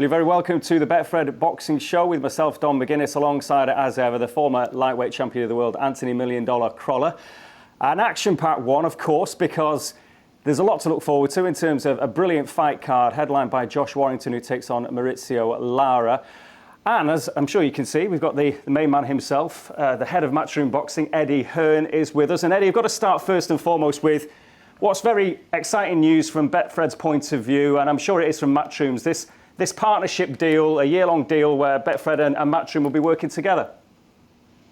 Well, you're very welcome to the Betfred Boxing Show with myself, Don McGuinness, alongside, as ever, the former lightweight champion of the world, Anthony $1 Million Crolla. An action-packed one, of course, because there's a lot to look forward to in terms of a brilliant fight card headlined by Josh Warrington, who takes on Mauricio Lara. And as I'm sure you can see, we've got the main man himself, the head of Matchroom Boxing, Eddie Hearn, is with us. And Eddie, I've got to start first and foremost with what's very exciting news from Betfred's point of view, and I'm sure it is from Matchroom's, this partnership deal, a year-long deal where Betfred and Matchroom will be working together.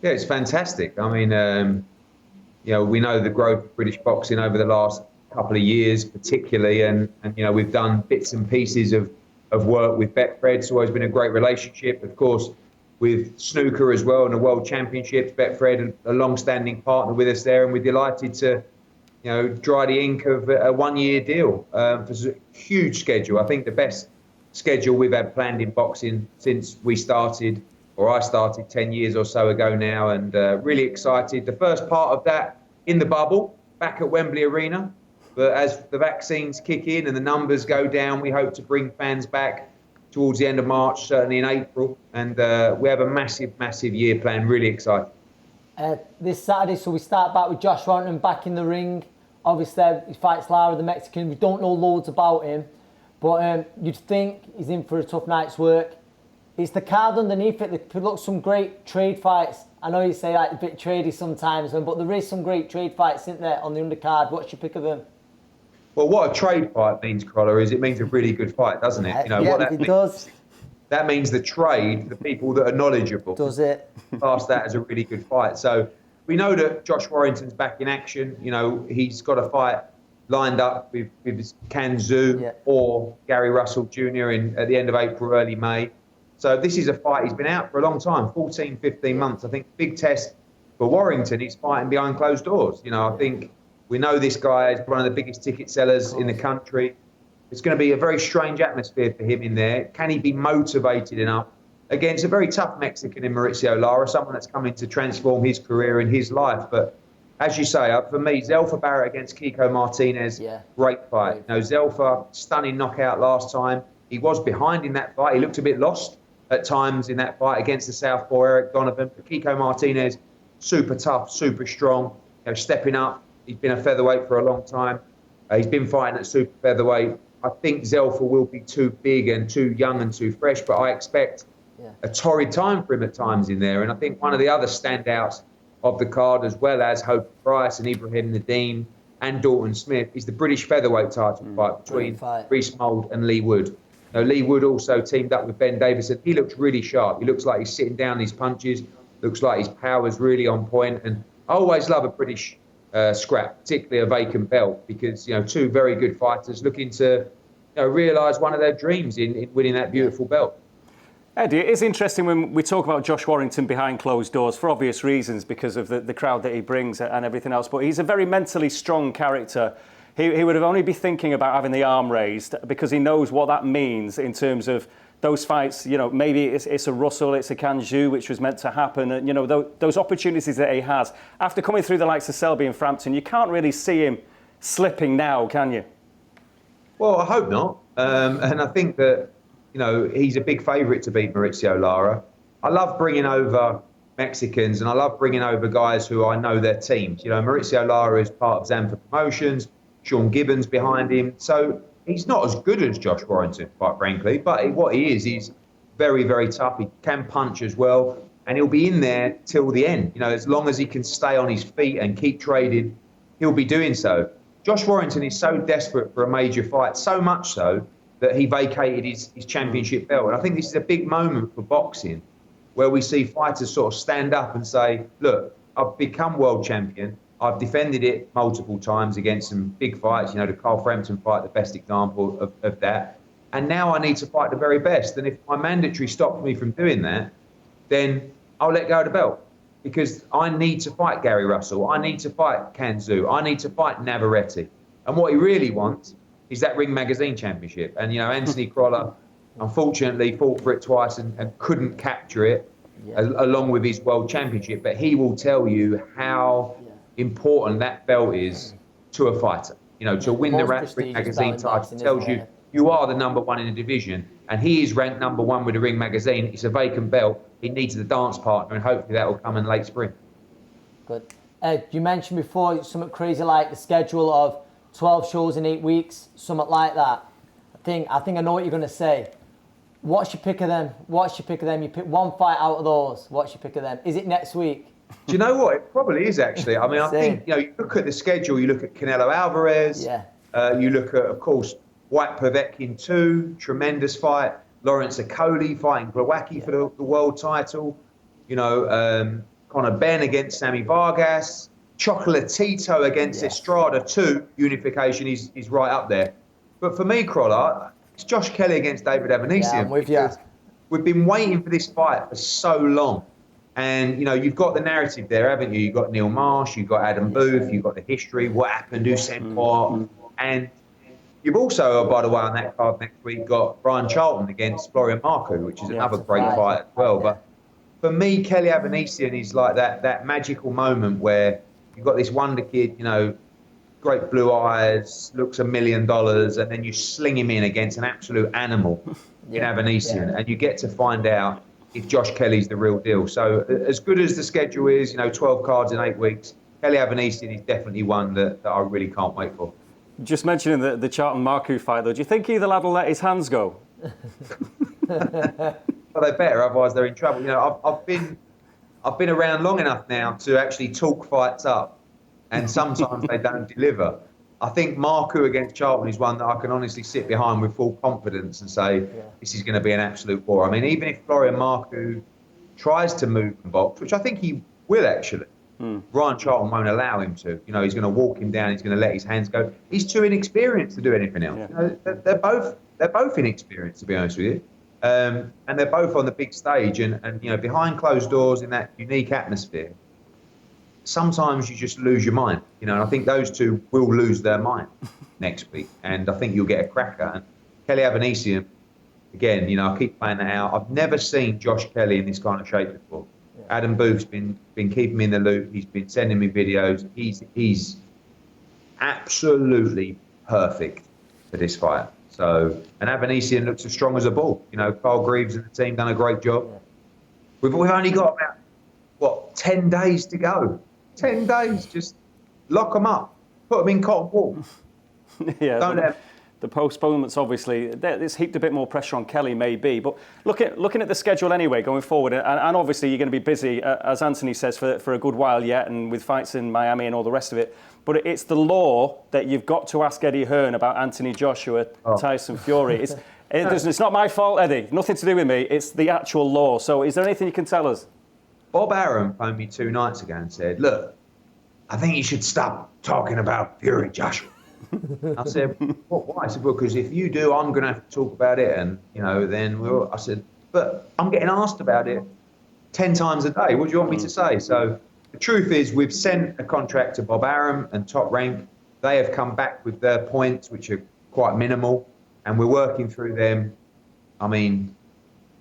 Yeah, it's fantastic. I mean, we know the growth of British boxing over the last couple of years, particularly, and we've done bits and pieces of work with Betfred. It's always been a great relationship, of course, with snooker as well and the World Championships. Betfred, a long-standing partner with us there, and we're delighted to, dry the ink of a one-year deal. It's a huge schedule. I think the best schedule we've had planned in boxing since we started, or I started 10 years or so ago now, and really excited. The first part of that in the bubble, back at Wembley Arena. But as the vaccines kick in and the numbers go down, we hope to bring fans back towards the end of March, certainly in April. And we have a massive, massive year planned. Really excited. This Saturday, so we start back with Josh Warrington back in the ring. Obviously, he fights Lara, the Mexican. We don't know loads about him, but you'd think he's in for a tough night's work. It's the card underneath it. There looks some great trade fights. I know you say like a bit tradey sometimes, but there is some great trade fights in there on the undercard. What's your pick of them? Well, what a trade fight means, Crolla, is it means a really good fight, doesn't it? Does. That means the trade, the people that are knowledgeable, does it class that as a really good fight. So we know that Josh Warrington's back in action. He's got a fight lined up with Kanzu or Gary Russell Jr. At the end of April, early May. So this is a fight. He's been out for a long time, 14, 15 months. I think big test for Warrington. He's fighting behind closed doors. I think we know this guy is one of the biggest ticket sellers in the country. It's going to be a very strange atmosphere for him in there. Can he be motivated enough against a very tough Mexican in Mauricio Lara, someone that's coming to transform his career and his life? But as you say, for me, Zelfa Barrow against Kiko Martinez, great fight. Zelfa, stunning knockout last time. He was behind in that fight. He looked a bit lost at times in that fight against the southpaw Eric Donovan. But Kiko Martinez, super tough, super strong, stepping up. He's been a featherweight for a long time. He's been fighting at super featherweight. I think Zelfa will be too big and too young and too fresh, but I expect a torrid time for him at times in there. And I think one of the other standouts of the card, as well as Hope Price and Ibrahim Nadeem and Dalton Smith, is the British featherweight title fight between Reece Mould and Lee Wood. Lee Wood also teamed up with Ben Davison. He looks really sharp. He looks like he's sitting down his punches. Looks like his power's really on point. And I always love a British scrap, particularly a vacant belt, because two very good fighters looking to realise one of their dreams in winning that beautiful belt. Eddie, it is interesting when we talk about Josh Warrington behind closed doors for obvious reasons because of the crowd that he brings and everything else, but he's a very mentally strong character. He would have only be thinking about having the arm raised because he knows what that means in terms of those fights. Maybe it's a Russell, it's a Kanju, which was meant to happen. And, those opportunities that he has. After coming through the likes of Selby and Frampton, you can't really see him slipping now, can you? Well, I hope not. And I think that, he's a big favourite to beat Mauricio Lara. I love bringing over Mexicans and I love bringing over guys who I know their teams. Mauricio Lara is part of Zelfa Promotions, Sean Gibbons behind him. So he's not as good as Josh Warrington, quite frankly, but what he is, he's very, very tough. He can punch as well, and he'll be in there till the end. As long as he can stay on his feet and keep trading, he'll be doing so. Josh Warrington is so desperate for a major fight, so much so that he vacated his championship belt. And I think this is a big moment for boxing where we see fighters sort of stand up and say, look, I've become world champion. I've defended it multiple times against some big fights. The Carl Frampton fight, the best example of that. And now I need to fight the very best. And if my mandatory stops me from doing that, then I'll let go of the belt. Because I need to fight Gary Russell. I need to fight Kanzu. I need to fight Navarrete. And what he really wants is that Ring Magazine Championship. And, Anthony Crolla, unfortunately, fought for it twice and couldn't capture it along with his World Championship. But he will tell you how important that belt is to a fighter. To win the Ring Magazine title tells you you are the number one in the division, and he is ranked number one with the Ring magazine. It's a vacant belt. He needs the dance partner, and hopefully that will come in late spring. Good. You mentioned before something crazy like the schedule of 12 shows in 8 weeks, something like that. I think I know what you're going to say. What's your pick of them? You pick one fight out of those. What's your pick of them? Is it next week? Do you know what? It probably is, actually. I mean, I think, you look at the schedule, you look at Canelo Alvarez, you look at, of course, White Povetkin 2, tremendous fight. Lawrence Okoli fighting Glowacki for the world title. Conor Benn against Sammy Vargas. Chocolatito against Estrada 2, unification is right up there. But for me, Crolla, it's Josh Kelly against David Avanesian. Yeah, I'm with you. We've been waiting for this fight for so long. And, you've got the narrative there, haven't you? You've got Neil Marsh, you've got Adam Booth, you've got the history, what happened, who said what. And you've also, by the way, on that card next week, got Brian Charlton against Florian Marku, which is another great fight as well. But for me, Kelly Avanesian is like that magical moment where you've got this wonder kid, great blue eyes, looks $1 million, and then you sling him in against an absolute animal in Avanesian, and you get to find out if Josh Kelly's the real deal. So as good as the schedule is, 12 cards in 8 weeks, Kelly Avanesian is definitely one that I really can't wait for. Just mentioning the Charlton Marku fight, though, do you think either lad will let his hands go? Well, they better, otherwise they're in trouble. I've been around long enough now to actually talk fights up, and sometimes they don't deliver. I think Marku against Charlton is one that I can honestly sit behind with full confidence and say this is going to be an absolute war. I mean, even if Florian Marku tries to move and box, which I think he will actually, Ryan Charlton won't allow him to. He's going to walk him down. He's going to let his hands go. He's too inexperienced to do anything else. Yeah. They're both inexperienced, to be honest with you. And they're both on the big stage and behind closed doors in that unique atmosphere. Sometimes you just lose your mind, and I think those two will lose their mind next week. And I think you'll get a cracker. And Kelly Avanesian, again, I keep playing that out. I've never seen Josh Kelly in this kind of shape before. Adam Booth's been keeping me in the loop. He's been sending me videos. He's absolutely perfect for this fight. So, and Avanesian looks as strong as a bull. Carl Greaves and the team done a great job. We've only got about 10 days to go. 10 days, just lock them up, put them in cotton wool. The postponements, obviously, it's heaped a bit more pressure on Kelly, maybe. But looking at the schedule anyway, going forward, and obviously you're going to be busy, as Anthony says, for a good while yet, and with fights in Miami and all the rest of it. But it's the law that you've got to ask Eddie Hearn about Anthony Joshua, Tyson Fury. It's not my fault, Eddie. Nothing to do with me. It's the actual law. So is there anything you can tell us? Bob Arum phoned me 2 nights ago and said, look, I think you should stop talking about Fury Joshua. I said, why? I said, well, because if you do, I'm going to have to talk about it. And, then I said, but I'm getting asked about it 10 times a day. What do you want me to say? So the truth is we've sent a contract to Bob Arum and Top Rank. They have come back with their points, which are quite minimal. And we're working through them. I mean,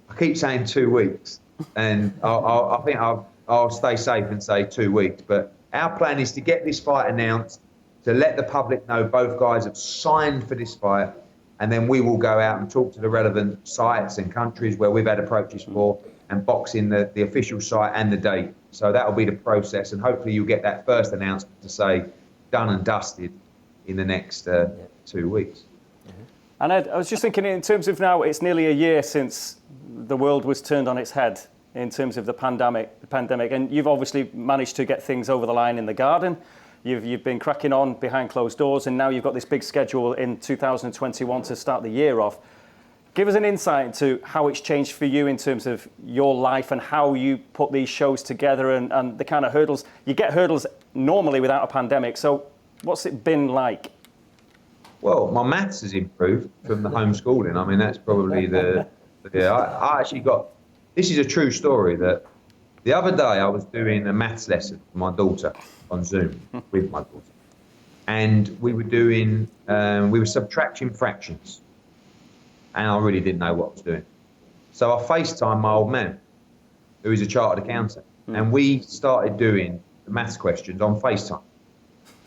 I keep saying 2 weeks. And I think I'll stay safe and say 2 weeks. But our plan is to get this fight announced, to let the public know both guys have signed for this fight, and then we will go out and talk to the relevant sites and countries where we've had approaches for and box in the official site and the date. So that'll be the process, and hopefully you'll get that first announcement to say done and dusted in the next 2 weeks. And Ed, I was just thinking in terms of now, it's nearly a year since the world was turned on its head in terms of the pandemic, and you've obviously managed to get things over the line in the garden. You've been cracking on behind closed doors, and now you've got this big schedule in 2021 to start the year off. Give us an insight into how it's changed for you in terms of your life and how you put these shows together and the kind of hurdles. You get hurdles normally without a pandemic, so what's it been like? Well, my maths has improved from the homeschooling. I mean, that's probably I actually got, this is a true story, that the other day I was doing a maths lesson for my daughter on Zoom with my daughter. And we were subtracting fractions. And I really didn't know what I was doing. So I FaceTimed my old man, who is a chartered accountant. And we started doing the maths questions on FaceTime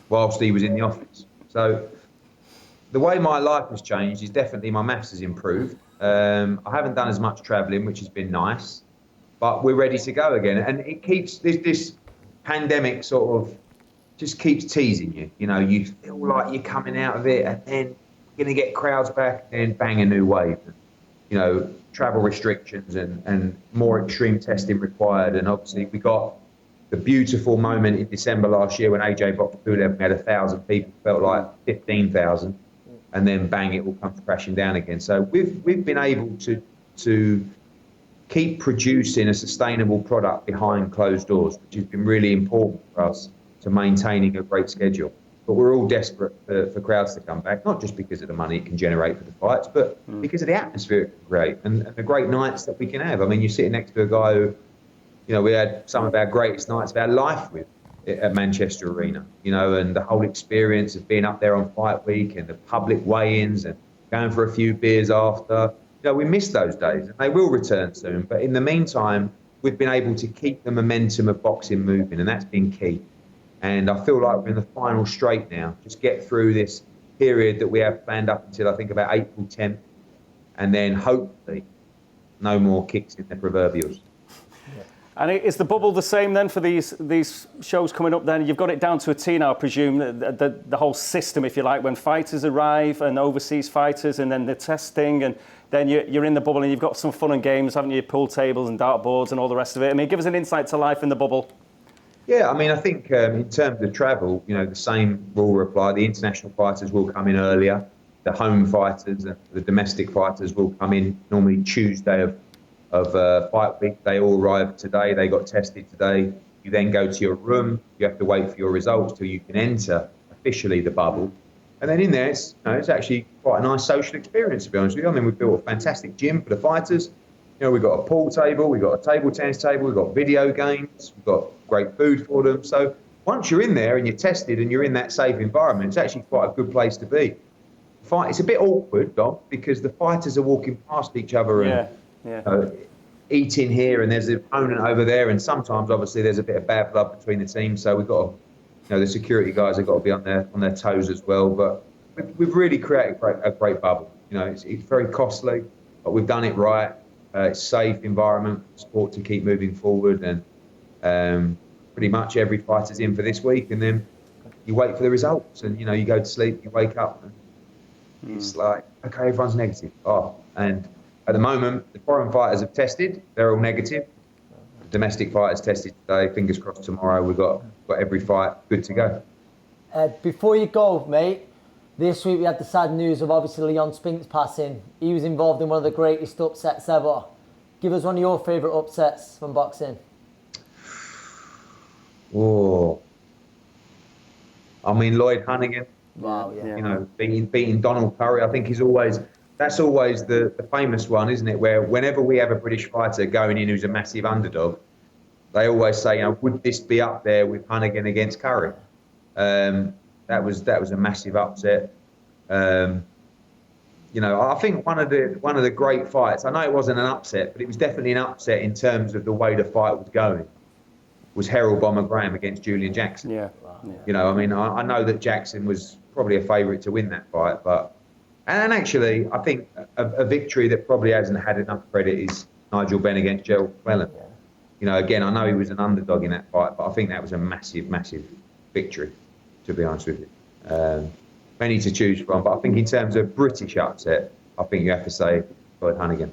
whilst he was in the office. So the way my life has changed is definitely my maths has improved. I haven't done as much travelling, which has been nice, but we're ready to go again. And it keeps this pandemic sort of just keeps teasing you. You know, you feel like you're coming out of it, and then you're going to get crowds back, and then bang, a new wave. You know, travel restrictions and more extreme testing required. And obviously, we got the beautiful moment in December last year when AJ boxed Pulev, we had 1,000 people, felt like 15,000, and then bang, it all comes crashing down again. So we've been able to keep producing a sustainable product behind closed doors, which has been really important for us to maintaining a great schedule. But we're all desperate for crowds to come back, not just because of the money it can generate for the fights, but because of the atmosphere it's great and the great nights that we can have. I mean, you're sitting next to a guy who, you know, we had some of our greatest nights of our life with at Manchester Arena, you know, and the whole experience of being up there on fight week and the public weigh-ins and going for a few beers after. You know, we miss those days and they will return soon. But in the meantime, we've been able to keep the momentum of boxing moving, and that's been key. And I feel like we're in the final straight now. Just get through this period that we have planned up until I think about April 10th, and then hopefully no more kicks in the proverbials. And is the bubble the same then for these shows coming up then? You've got it down to a T now, I presume, the whole system, if you like, when fighters arrive and overseas fighters and then the testing, and then you're in the bubble and you've got some fun and games, haven't you? Pool tables and dartboards and all the rest of it. I mean, give us an insight to life in the bubble. Yeah, I mean, I think in terms of travel, you know, the same rule will apply. The international fighters will come in earlier. The home fighters and the domestic fighters will come in normally Tuesday of fight week. They all arrive today. They got tested today. You then go to your room. You have to wait for your results till you can enter officially the bubble. And then in there, it's actually quite a nice social experience, to be honest with you. I mean, we've built a fantastic gym for the fighters. You know, we've got a pool table, we've got a table tennis table, we've got video games, we've got great food for them. So once you're in there and you're tested and you're in that safe environment, it's actually quite a good place to be. It's a bit awkward, Dom, because the fighters are walking past each other and eating here, and there's an opponent over there, and sometimes obviously there's a bit of bad blood between the teams. So we've got to, you know, the security guys have got to be on their toes as well. But we've really created a great bubble. You know, it's very costly, but we've done it right. It's safe environment for sport to keep moving forward, and pretty much every fighter's in for this week, and then you wait for the results, and you know, you go to sleep, you wake up, and it's like, okay, everyone's negative. And at the moment, the foreign fighters have tested; they're all negative. The domestic fighters tested today. Fingers crossed tomorrow we've got every fight good to go. Before you go, mate. This week we had the sad news of obviously Leon Spink's passing. He was involved in one of the greatest upsets ever. Give us one of your favourite upsets from boxing. Oh, I mean, Lloyd Hunnigan. Wow, yeah. You know, beating Donald Curry. I think that's always the famous one, isn't it? Where whenever we have a British fighter going in who's a massive underdog, they always say, you know, would this be up there with Hunnigan against Curry? That was a massive upset. You know, I think one of the great fights. I know it wasn't an upset, but it was definitely an upset in terms of the way the fight was going. Was Harold Bomber Graham against Julian Jackson? Yeah. You know, I mean, I know that Jackson was probably a favourite to win that fight, and actually, I think a victory that probably hasn't had enough credit is Nigel Benn against Gerald McClellan. You know, again, I know he was an underdog in that fight, but I think that was a massive, massive victory, to be honest with you. Many to choose from, but I think in terms of British upset, I think you have to say Lloyd Hunnigan.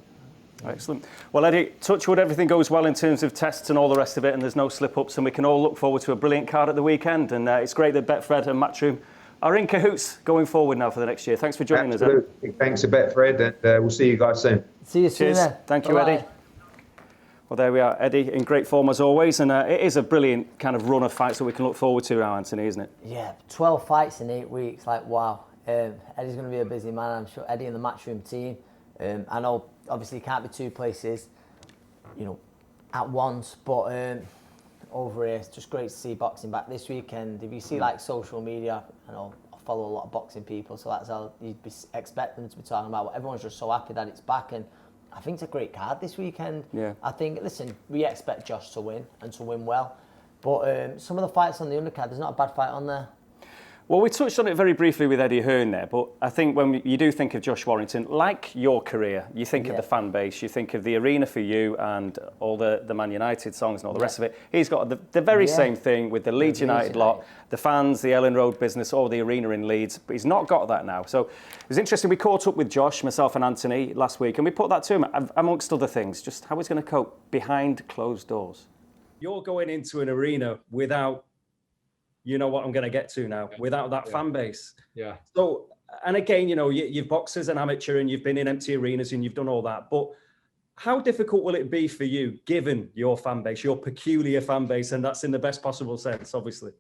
Excellent. Well, Eddie, touch wood, everything goes well in terms of tests and all the rest of it, and there's no slip-ups, and we can all look forward to a brilliant card at the weekend. And it's great that Betfred and Matchroom are in cahoots going forward now for the next year. Thanks for joining us, Ed. Thanks to Betfred, and we'll see you guys soon. See you soon. Cheers. Thank you, Bye-bye. Eddie. Well, there we are, Eddie, in great form as always, and it is a brilliant kind of run of fights that we can look forward to now, Anthony, isn't it? Yeah, 12 fights in 8 weeks, like wow. Eddie's going to be a busy man, I'm sure. Eddie and the Matchroom team. I know, obviously, you can't be two places, you know, at once, but over here, it's just great to see boxing back this weekend. If you see, like, social media, I know I follow a lot of boxing people, so that's how you'd be expecting them to be talking about. But everyone's just so happy that it's back, and I think it's a great card this weekend. Yeah. I think, listen, we expect Josh to win, and to win well, but some of the fights on the undercard, there's not a bad fight on there. Well, we touched on it very briefly with Eddie Hearn there, but I think when you do think of Josh Warrington, like your career, you think of the fan base, you think of the arena for you and all the Man United songs and all the rest of it. He's got the very same thing with the Leeds United lot, the fans, the Ellen Road business, or the arena in Leeds, but he's not got that now. So it was interesting. We caught up with Josh, myself and Anthony last week, and we put that to him, amongst other things, just how he's going to cope behind closed doors. You're going into an arena without, you know what I'm going to get to now, without that fan base. Yeah. So, and again, you know, you've boxed as an amateur and you've been in empty arenas and you've done all that. But how difficult will it be for you, given your fan base, your peculiar fan base, and that's in the best possible sense, obviously?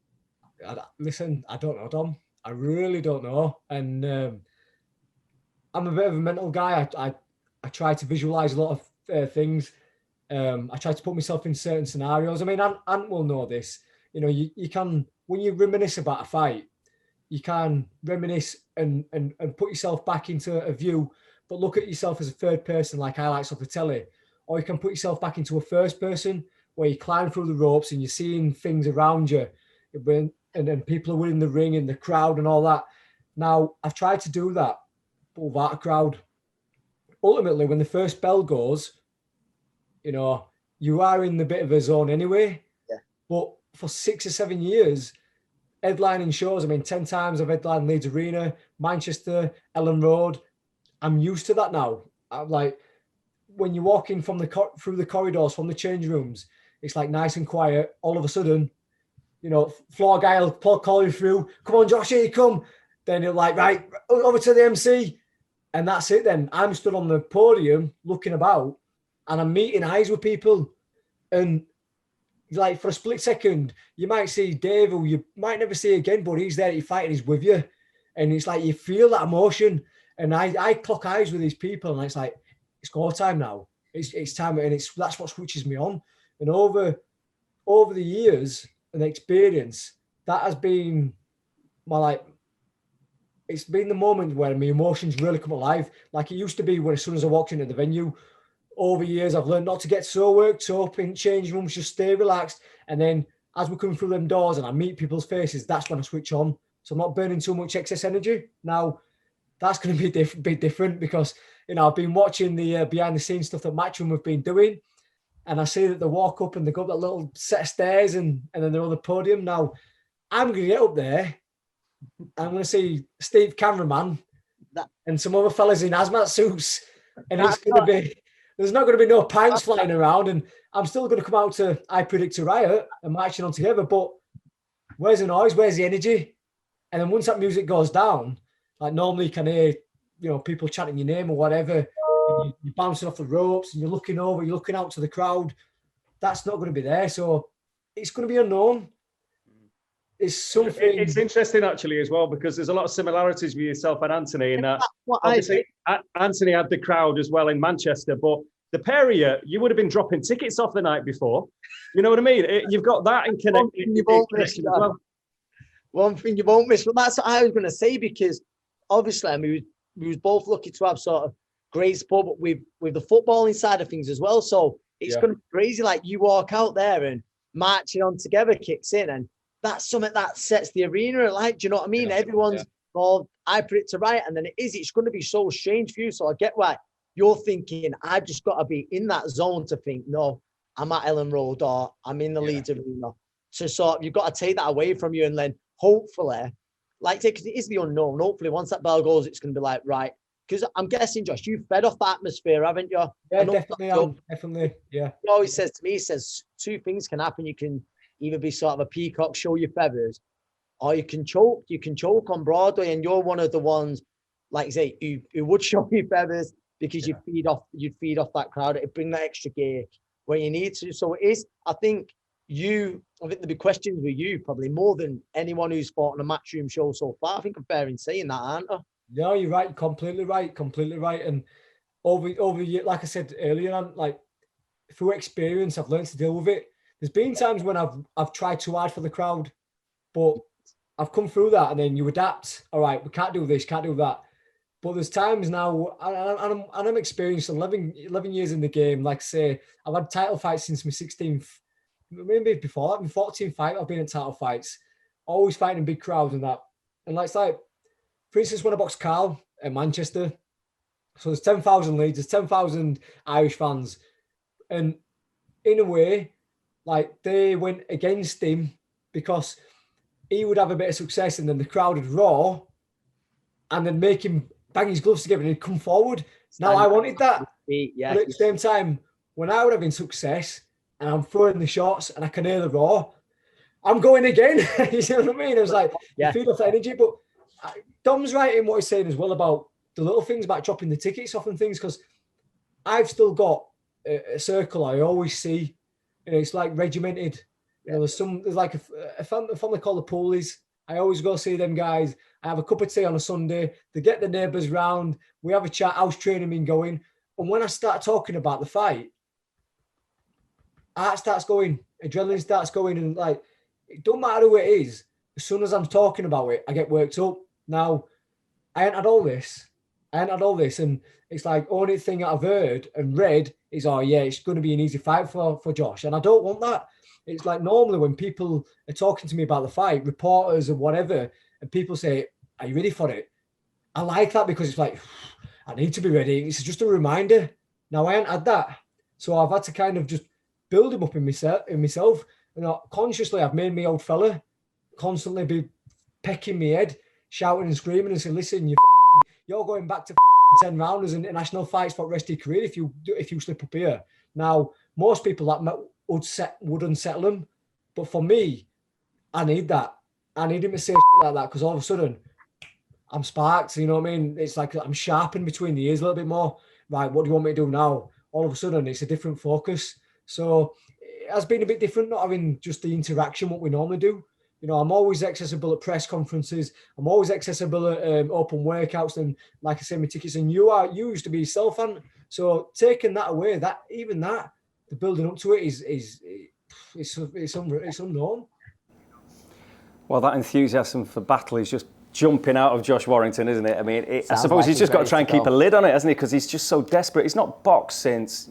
Listen, I don't know, Dom. I really don't know. And I'm a bit of a mental guy. I try to visualize a lot of things. I try to put myself in certain scenarios. I mean, Ant will know this. You know, you can, when you reminisce about a fight, you can reminisce and put yourself back into a view, but look at yourself as a third person, like highlights off the telly. Or you can put yourself back into a first person where you climb through the ropes and you're seeing things around you. And then people are winning the ring and the crowd and all that. Now, I've tried to do that, but without a crowd. Ultimately, when the first bell goes, you know, you are in the bit of a zone anyway. Yeah. But for 6 or 7 years, headlining shows, I mean, 10 times I've headlined Leeds Arena, Manchester, Ellen Road. I'm used to that now. I'm like, when you're walking from through the corridors, from the change rooms, it's like nice and quiet. All of a sudden, you know, floor guy will call you through. Come on, Josh, here you come. Then you're like, right, over to the MC. And that's it then. I'm stood on the podium looking about and I'm meeting eyes with people. And like for a split second, you might see Dave, who you might never see again, but he's there at your fight and he's with you. And it's like you feel that emotion. And I clock eyes with these people and it's like, it's go time now. It's time, and that's what switches me on. And over the years and the experience, that has been it's been the moment where my emotions really come alive. Like it used to be when as soon as I walked into the venue. Over years, I've learned not to get so worked up in change rooms, just stay relaxed. And then as we're coming through them doors and I meet people's faces, that's when I switch on. So I'm not burning too much excess energy. Now, that's going to be different because, you know, I've been watching the behind the scenes stuff that Matchroom have been doing. And I see that they walk up and they go up that little set of stairs and then they're on the podium. Now, I'm going to get up there. I'm going to see Steve Cameraman and some other fellas in hazmat suits. And it's going to be... There's not going to be no pints flying around, and I'm still going to come out to I Predict a Riot and marching on together. But where's the noise? Where's the energy? And then once that music goes down, like normally you can hear, you know, people chanting your name or whatever. And you're bouncing off the ropes and you're looking over, you're looking out to the crowd. That's not going to be there. So it's going to be unknown. It's something. It's interesting actually as well because there's a lot of similarities with yourself and Anthony in that. Obviously, Anthony had the crowd as well in Manchester, but the pair of you would have been dropping tickets off the night before. You know what I mean? You've got that in connection as well. One thing you won't miss, but that's what I was going to say because obviously, I mean, we was both lucky to have sort of great support, but with the footballing side of things as well. So it's going to be crazy. Like you walk out there and marching on together kicks in and that's something that sets the arena alight. Do you know what I mean? Everyone's called I Predict a Riot, and then it's going to be so strange for you. So I get why you're thinking, I've just got to be in that zone to think, no, I'm at Ellen Road or I'm in the Leeds Arena. So sort of, you've got to take that away from you and then hopefully, like, because it is the unknown, hopefully once that bell goes, it's going to be like, right. Because I'm guessing, Josh, you've fed off the atmosphere, haven't you? Yeah, definitely. Yeah. He always says to me, he says, two things can happen. You can either be sort of a peacock, show your feathers, or you can choke. You can choke on Broadway, and you're one of the ones, like you say, who would show your feathers because you'd feed off that crowd. It'd bring that extra gear when you need to. So it is. I think there'll be questions with you probably more than anyone who's fought on a Matchroom show so far. I think I'm fair in saying that, aren't I? No, you're right. Completely right. And over like I said earlier, I'm like through experience, I've learned to deal with it. There's been times when I've tried too hard for the crowd, but I've come through that and then you adapt. All right, we can't do this, can't do that. But there's times now, and I'm experienced 11 years in the game. Like I say, I've had title fights since my 16th, maybe before that, my 14th fight, I've been in title fights, always fighting big crowds and that. And like, it's like, for instance, when I boxed Carl at Manchester, so there's 10,000 Leeds, there's 10,000 Irish fans. And in a way, like, they went against him because he would have a bit of success and then the crowd would roar and then make him bang his gloves together and he'd come forward. Now, I wanted that. Yeah. But at the same time, when I would have been success and I'm throwing the shots and I can hear the roar, I'm going again. You see what I mean? I was like, you feed off that energy. But Dom's right in what he's saying as well about the little things about dropping the tickets off and things, because I've still got a circle I always see, and it's like regimented. You know, there's like a family called the Poolies. I always go see them guys. I have a cup of tea on a Sunday. They get the neighbours round. We have a chat. How's training been going? And when I start talking about the fight, heart starts going, adrenaline starts going, and like, it don't matter who it is. As soon as I'm talking about it, I get worked up. Now, I ain't had all this, and it's like, only thing I've heard and read is, oh yeah, it's going to be an easy fight for Josh, and I don't want that. It's like, normally when people are talking to me about the fight, reporters or whatever, and people say, are you ready for it? I like that because it's like, I need to be ready. It's just a reminder. Now, I ain't had that. So I've had to kind of just build him up in myself. You know, consciously, I've made me old fella constantly be pecking me head, shouting and screaming and saying, listen, you're going back to 10 rounders and international fights for the rest of your career if you slip up here. Now, most people that would unsettle them. But for me, I need that. I need him to say shit like that, because all of a sudden, I'm sparked. You know what I mean? It's like I'm sharpened between the ears a little bit more. Right, what do you want me to do now? All of a sudden, it's a different focus. So it has been a bit different, not having just the interaction, what we normally do. You know, I'm always accessible at press conferences. I'm always accessible at open workouts. And like I say, my tickets. And you used to be yourself, and so taking that away, the building up to it is unknown. Well, that enthusiasm for battle is just jumping out of Josh Warrington, isn't it? I mean, I suppose like he's just got to try and keep a go. lid on it, hasn't he? Because he's just so desperate. He's not boxed since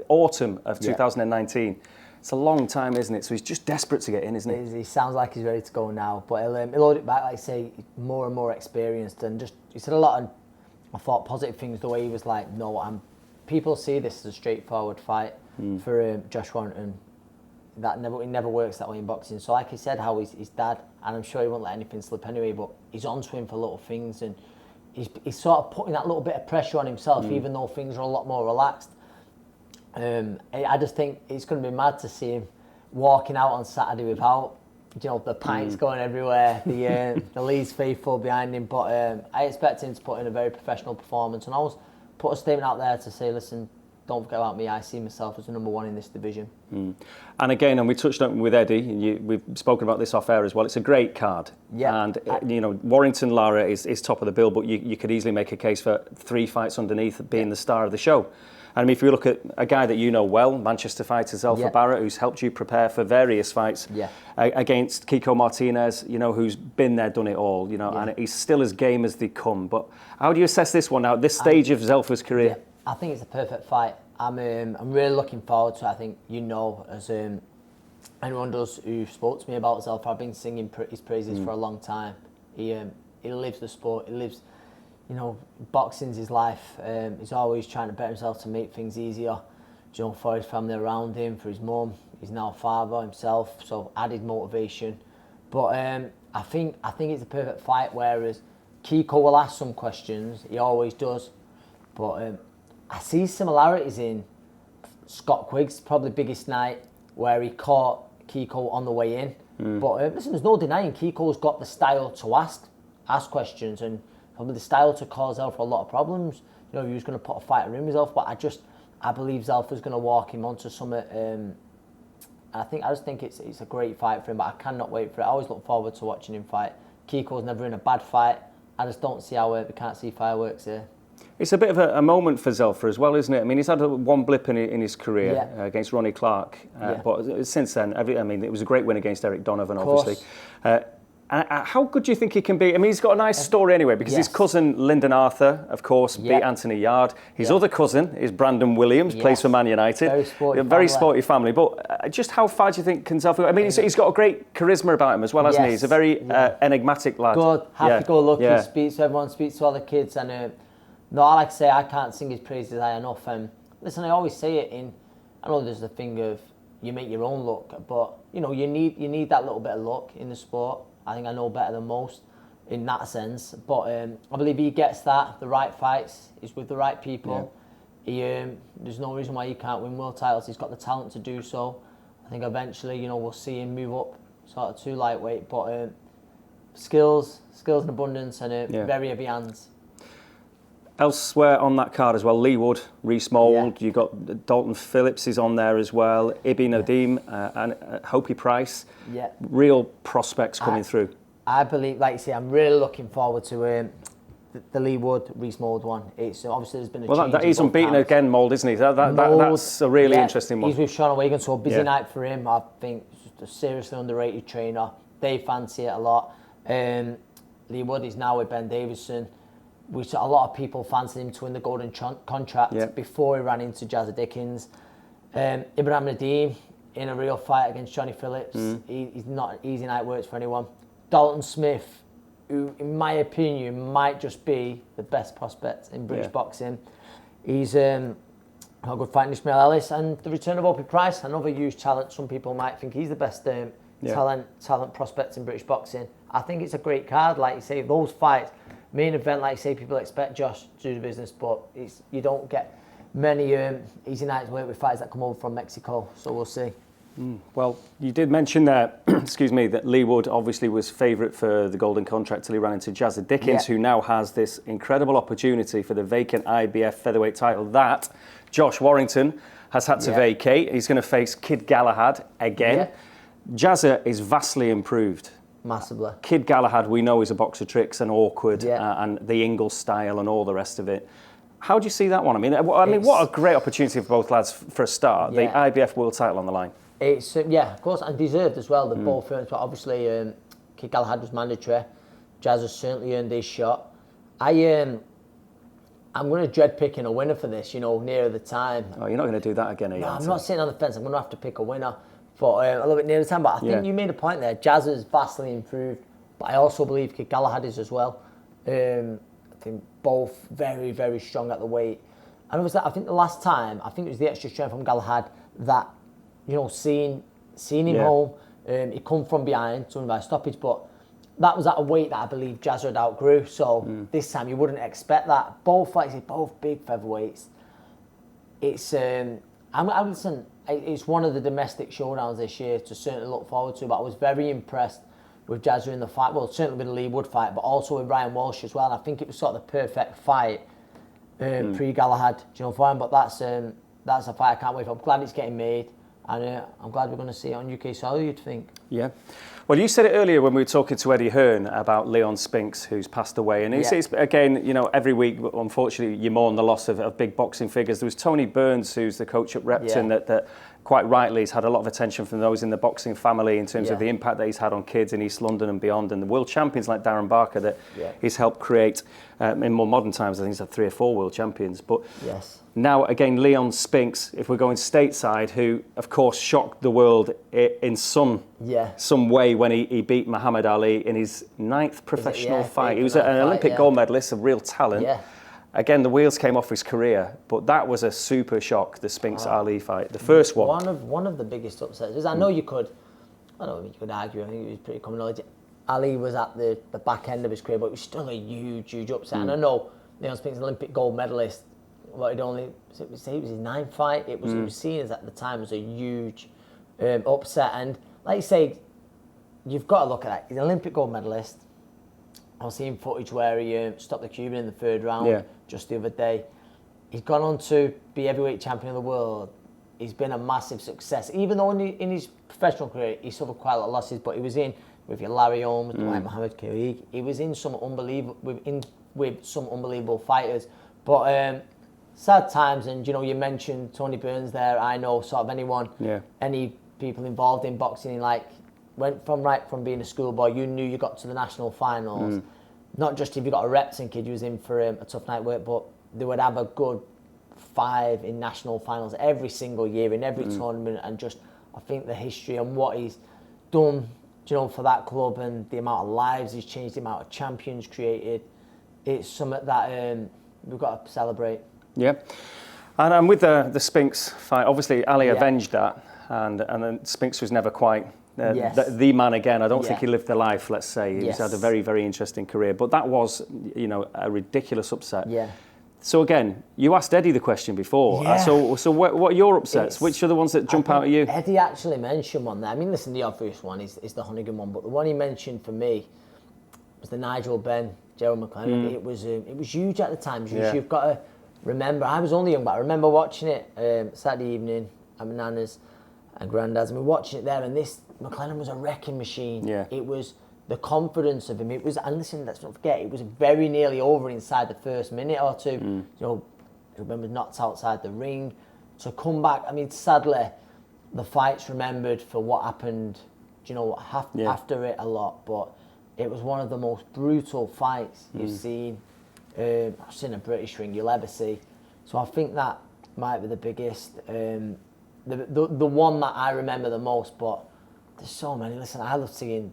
autumn of 2019. It's a long time, isn't it? So he's just desperate to get in, isn't he? He sounds like he's ready to go now, but he'll hold it back, like I say, more and more experienced, and just he said a lot of, I thought, positive things. The way he was like, no, people see this as a straightforward fight for Josh Warrington. It never works that way in boxing. So like he said, how his dad, and I'm sure he won't let anything slip anyway, but he's onto him for little things, and he's sort of putting that little bit of pressure on himself, even though things are a lot more relaxed. I just think it's going to be mad to see him walking out on Saturday without, the pints going everywhere, the Leeds faithful behind him. But I expect him to put in a very professional performance, and I always put a statement out there to say, listen, don't forget about me. I see myself as the number one in this division. And again, and we touched on it with Eddie, we've spoken about this off air as well, it's a great card. Yeah. And, Warrington Lara is top of the bill, but you could easily make a case for 3 fights underneath being the star of the show. And I mean, if you look at a guy that you know well, Manchester fighter Zelfa Barrow, who's helped you prepare for various fights against Kiko Martinez, who's been there, done it all, and he's still as game as they come. But how do you assess this one now at this stage of Zelfa's career? Yeah, I think it's a perfect fight. I'm really looking forward to it. I think as anyone does who spoke to me about Zelfa, I've been singing his praises for a long time. He lives the sport. He lives, boxing's his life. He's always trying to better himself to make things easier, for his family around him, for his mum. He's now a father himself, so added motivation. But I think it's a perfect fight. Whereas Kiko will ask some questions, he always does, but I see similarities in Scott Quigg's probably biggest night, where he caught Kiko on the way in. But listen, there's no denying Kiko's got the style to ask questions, and probably the style to cause Zelfa a lot of problems. He was going to put a fighter in himself, but I believe Zelfa's going to walk him onto something. I just think it's a great fight for him, but I cannot wait for it. I always look forward to watching him fight. Kiko's never in a bad fight. I just don't see how we can't see fireworks here. It's a bit of a moment for Zelfa as well, isn't it? I mean, he's had one blip in his career against Ronnie Clark, but since then, it was a great win against Eric Donovan, obviously. How good do you think he can be? I mean, he's got a nice story anyway, because his cousin Lyndon Arthur, of course, beat Anthony Yard. His other cousin is Brandon Williams, plays for Man United. Very sporty family. But just how far do you think can Zelfa go? I mean, he's got a great charisma about him as well, hasn't he? He's a very enigmatic lad. Good, happy-go-lucky, speaks to everyone, speaks to all the kids. And no, I like to say I can't sing his praises high enough. Listen, I always say it I know there's the thing of you make your own luck, but, you know, you need that little bit of luck in the sport. I think I know better than most in that sense. But I believe he gets that, the right fights. He's with the right people. Yeah. There's no reason why he can't win world titles. He's got the talent to do so. I think eventually, you know, we'll see him move up sort of to lightweight. But skills in abundance and very heavy hands. Elsewhere on that card as well, Lee Wood, Reece Mould, you've got Dalton Phillips is on there as well, Ibi Nadim and Hopi Price. Yeah. Real prospects coming through. I believe, like you say, I'm really looking forward to the Lee Wood, Reece Mould one. It's obviously there's been a change. Well, he's unbeaten again, Mould, isn't he? That's a really interesting one. He's with Sean O'Hagan, so a busy night for him. I think a seriously underrated trainer. They fancy it a lot. Lee Wood is now with Ben Davison. Which a lot of people fancied him to win the golden contract before he ran into Jazza Dickens. Ibrahim Nadim in a real fight against Johnny Phillips. He's not an easy night works for anyone. Dalton Smith, who in my opinion might just be the best prospect in British boxing. He's a good fighting Ishmael Ellis, and the return of Opie Price, another huge talent. Some people might think he's the best talent prospect in British boxing. I think it's a great card, like you say, those fights. Main event, like you say, people expect Josh to do the business, but you don't get many easy nights work with fighters that come over from Mexico, so we'll see. Well, you did mention there, excuse me, that Lee Wood obviously was favourite for the golden contract till he ran into Jazza Dickens, who now has this incredible opportunity for the vacant IBF featherweight title that Josh Warrington has had to vacate. He's going to face Kid Galahad again. Jazza is vastly improved. Massively. Kid Galahad, we know, is a box of tricks and awkward, and the Ingle style and all the rest of it. How do you see that one? I mean, what a great opportunity for both lads for a start. The IBF world title on the line. It's of course, and deserved as well. They're both earned, but obviously, Kid Galahad was mandatory. Jazz has certainly earned his shot. I'm going to dread picking a winner for this. You know, nearer the time. Oh, you're not going to do that again, are you? No, I'm not sitting on the fence. I'm going to have to pick a winner for a little bit near the time, but I think you made a point there. Jazz is vastly improved, but I also believe Kid Galahad is as well. I think both very, very strong at the weight. And obviously, I think the last time, I think it was the extra strength from Galahad that, you know, seeing him home, he come from behind, to win by stoppage, but that was at a weight that I believe Jazz had outgrew. So this time you wouldn't expect that. Both, like I say, both big featherweights. It's it's one of the domestic showdowns this year to certainly look forward to, but I was very impressed with Jazza in the fight. Well, certainly with the Lee Wood fight, but also with Ryan Walsh as well. And I think it was sort of the perfect fight pre-Galahad, for him. But that's a fight I can't wait for. I'm glad it's getting made, and I'm glad we're going to see it on UK soil, you'd think. Yeah. Well, you said it earlier when we were talking to Eddie Hearn about Leon Spinks, who's passed away. And it's again, every week, unfortunately, you mourn the loss of big boxing figures. There was Tony Burns, who's the coach at Repton, that quite rightly has had a lot of attention from those in the boxing family in terms of the impact that he's had on kids in East London and beyond. And the world champions like Darren Barker that he's helped create in more modern times. I think he's had 3 or 4 world champions. But now, again, Leon Spinks, if we're going stateside, who, of course, shocked the world in some way when he beat Muhammad Ali in his 9th professional fight. He was an Olympic gold medalist, a real talent. Again, the wheels came off his career, but that was a super shock, the Spinks-Ali fight, the first one. One of the biggest upsets. I know you could argue, I think it was pretty common knowledge. Ali was at the back end of his career, but it was still a huge, huge upset. And I know Leon Spinks, an Olympic gold medalist, but it was his 9th fight. It was seen as at the time as a huge upset. And like you say, you've got to look at that. He's an Olympic gold medalist. I was seeing footage where he stopped the Cuban in the 3rd round just the other day. He's gone on to be heavyweight champion of the world. He's been a massive success. Even though in his professional career he suffered quite a lot of losses, but he was in with your Larry Holmes, Dwight Mohammed Khalid. He was in some unbelievable with some unbelievable fighters. But sad times, and you mentioned Tony Burns there. I know sort of any people involved in boxing, like went from being a schoolboy, you knew you got to the national finals. Not just if you got a Repton kid who was in for a tough night work, but they would have a good 5 in national finals every single year in every tournament. And just, I think the history and what he's done, for that club and the amount of lives he's changed, the amount of champions created, it's something that we've got to celebrate. Yeah. And with the Spinks fight, obviously Ali avenged that, and then Spinks was never quite the man again. I don't think he lived the life, let's say. He's had a very, very interesting career. But that was, a ridiculous upset. Yeah. So again, you asked Eddie the question before. Yeah. So what are your upsets? Which are the ones that jump out at you? Eddie actually mentioned one there. I mean, listen, the obvious one is the Hunnigan one, but the one he mentioned for me was the Nigel Benn, Gerald McLennan. It was huge at the time. You've got to remember, I was only young, but I remember watching it Saturday evening at my nana's and granddad's, and we were watching it there, and this McLennan was a wrecking machine. Yeah. It was the confidence of him. It was, and listen, let's not forget, it was very nearly over inside the first minute or two. Remember, knocked outside the ring. To come back, I mean, sadly, the fight's remembered for what happened, after it a lot, but it was one of the most brutal fights you've seen. I've seen a British ring you'll ever see. So I think that might be the biggest, the one that I remember the most, but there's so many. Listen, I love seeing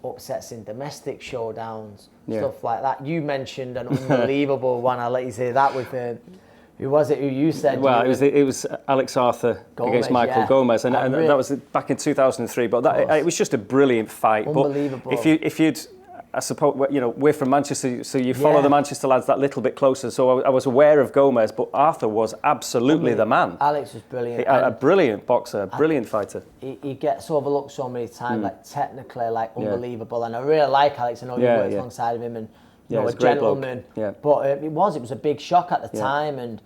upsets in domestic showdowns, stuff like that. You mentioned an unbelievable one. I'll let you say that with who was it? Who you said? Well, it was Alex Arthur against Michael Gomez, and that was back in 2003. But it was just a brilliant fight. Unbelievable. But if you'd, I suppose, we're from Manchester, so you follow the Manchester lads that little bit closer. So I was aware of Gomez, but Arthur was absolutely the man. Alex was brilliant. A brilliant boxer, brilliant fighter. He gets overlooked so many times, technically, unbelievable. And I really like Alex. I know you worked alongside of him, and a gentleman. But it was a big shock at the time, and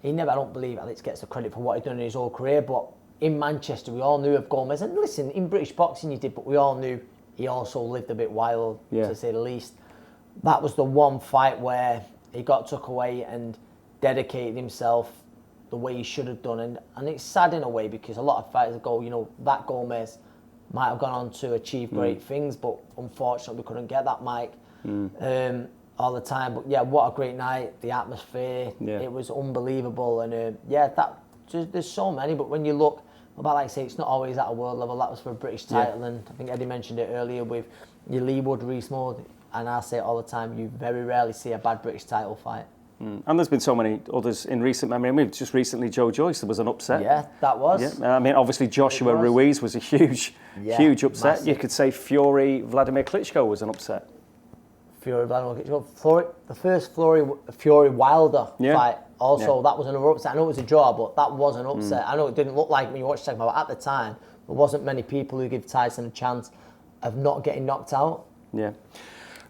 I don't believe Alex gets the credit for what he'd done in his whole career. But in Manchester, we all knew of Gomez. And listen, in British boxing you did, but we all knew he also lived a bit wild, to say the least. That was the one fight where he got took away and dedicated himself the way he should have done. And it's sad in a way, because a lot of fighters go, that Gomez might have gone on to achieve great things, but unfortunately we couldn't get that Mike all the time. But what a great night, the atmosphere, it was unbelievable. And there's so many, but when you look, like I say, it's not always at a world level. That was for a British title, and I think Eddie mentioned it earlier with your Leewood, Rees Moore, and I say it all the time, you very rarely see a bad British title fight. And there's been so many others in recent memory. I mean, just recently, Joe Joyce, there was an upset. Yeah, that was. Yeah. I mean, obviously, Joshua Ruiz was a huge upset. Massive. You could say Fury, Vladimir Klitschko was an upset. Fury, Vladimir Klitschko. The first Fury Wilder fight, also, that was another upset. I know it was a draw, but that was an upset. I know it didn't look like when you watched the segment, but at the time, there wasn't many people who give Tyson a chance of not getting knocked out. Yeah.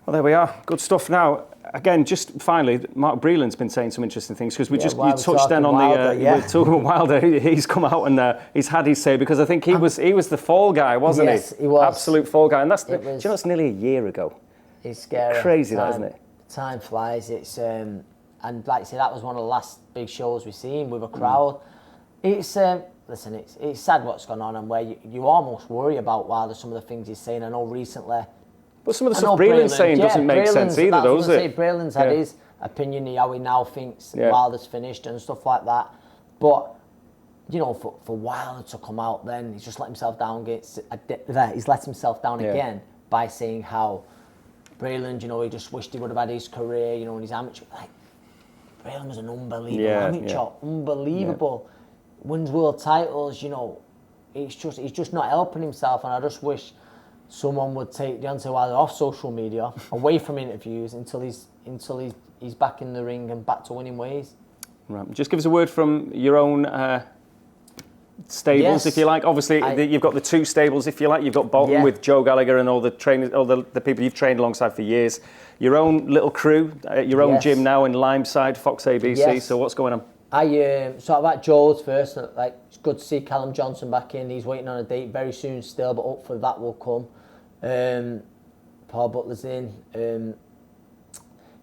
Well, there we are. Good stuff. Now, again, just finally, Mark Breland's been saying some interesting things, because you touched then on Wilder, we're talking about Wilder. He's come out and he's had his say, because I think he was the fall guy, wasn't he? Yes, he was. Absolute fall guy. And that's it's nearly a year ago. It's scary. Crazy, that, isn't it? Time flies. It's and like I say, that was one of the last big shows we've seen with a crowd. It's listen, it's sad what's gone on, and where you almost worry about Wilder, some of the things he's saying. I know recently. But some of the stuff Breland's saying doesn't make sense either, does it? Breland's had his opinion, how he now thinks Wilder's finished and stuff like that. But for Wilder to come out, then he's just let himself down. He's let himself down again by saying how Breland, he just wished he would have had his career, in his amateur. Breland was an unbelievable amateur, unbelievable. Wins world titles, he's just not helping himself, and I just wish someone would take Deontay Wilder off social media, away from interviews, until he's back in the ring and back to winning ways. Right. Just give us a word from your own stables, if you like. Obviously, you've got the two stables, if you like. You've got Bolton with Joe Gallagher and all the trainers, all the people you've trained alongside for years. Your own little crew, your own gym now in Limeside, Fox ABC. Yes. So what's going on? I sort of at Joe's first. It's good to see Callum Johnson back in. He's waiting on a date very soon still, but hopefully that will come. Paul Butler's in.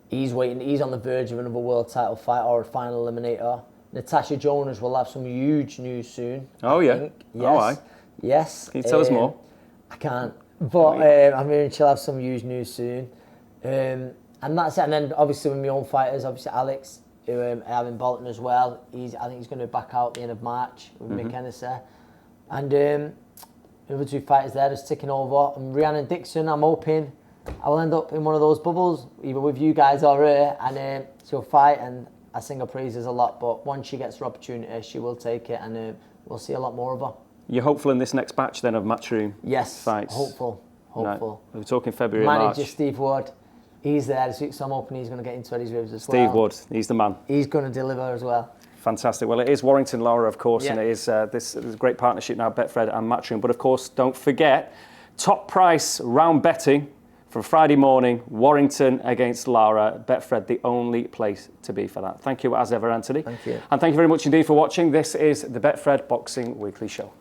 He's waiting. He's on the verge of another world title fight or a final eliminator. Natasha Jonas will have some huge news soon. Oh, yeah. Think. Yes. Oh, aye. Yes. Can you tell us more? I can't. But I'm hearing she'll have some huge news soon. And that's it. And then obviously with my own fighters, obviously Alex, who I have in Bolton as well. I think he's going to back out at the end of March with McGuinness there. And the other 2 fighters there just ticking over. And Rhiannon Dixon, I'm hoping I will end up in one of those bubbles, either with you guys or her, and she'll fight. And I sing her praises a lot. But once she gets her opportunity, she will take it, and we'll see a lot more of her. You're hopeful in this next batch then of Matchroom fights? Hopeful. No, we're talking February, Manager March. Steve Wood, he's there this week, so I'm hoping he's going to get into Eddie's ribs as well. Steve Wood, he's the man. He's going to deliver as well. Fantastic. Well, it is Warrington Lara, of course, and it is this is a great partnership now, Betfred and Matchroom. But of course, don't forget, top price round betting for Friday morning, Warrington against Lara. Betfred, the only place to be for that. Thank you as ever, Anthony. Thank you. And thank you very much indeed for watching. This is the Betfred Boxing Weekly Show.